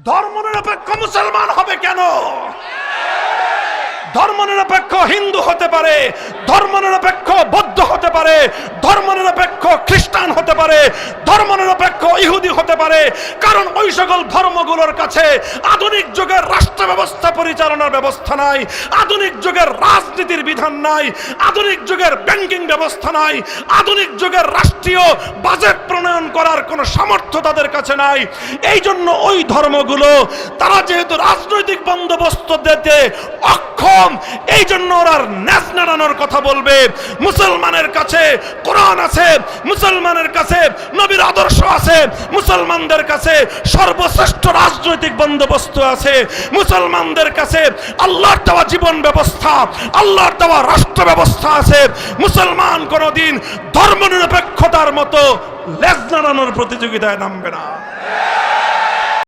ধর্মনিরপেক্ষ মুসলমান হবে কেন? ধর্মনিরপেক্ষ হিন্দু হতে পারে, ধর্মনিরপেক্ষ বৌদ্ধ হতে পারে, ধর্মনিরপেক্ষ খ্রিস্টান হতে পারে, ধর্মনিরপেক্ষ ইহুদি হতে পারে, কারণ ওই সকল ধর্মগুলোর কাছে আধুনিক যুগের রাষ্ট্র ব্যবস্থা পরিচালনার ব্যবস্থা নাই, আধুনিক যুগের রাজনীতির বিধান নাই, আধুনিক যুগের ব্যাংকিং ব্যবস্থা নাই, আধুনিক যুগের রাষ্ট্রীয় বাজেট প্রণয়ন করার কোনো সামর্থ্য তাদের কাছে নাই। এই জন্য ওই ধর্মগুলো তারা যেহেতু রাজনৈতিক বন্দোবস্ত দিতে অক্ষম, এই জন্য ওরা ন্যাস নাড়ানোর কথা বলবে। মুসলমানের কাছে কোরআন আছে, মুসলমানের কাছে নবীর আদর্শ আছে, মুসলমানদের কাছে সর্বশ্রেষ্ঠ রাজনৈতিক বন্দোবস্ত আছে, মুসলমানদের কাছে আল্লাহর দেওয়া জীবন ব্যবস্থা, আল্লাহর দেওয়া রাষ্ট্র ব্যবস্থা আছে। মুসলমান কোনদিন ধর্মনিরপেক্ষতার মতো লেজ নাড়ানোর প্রতিযোগিতায় নামবে না।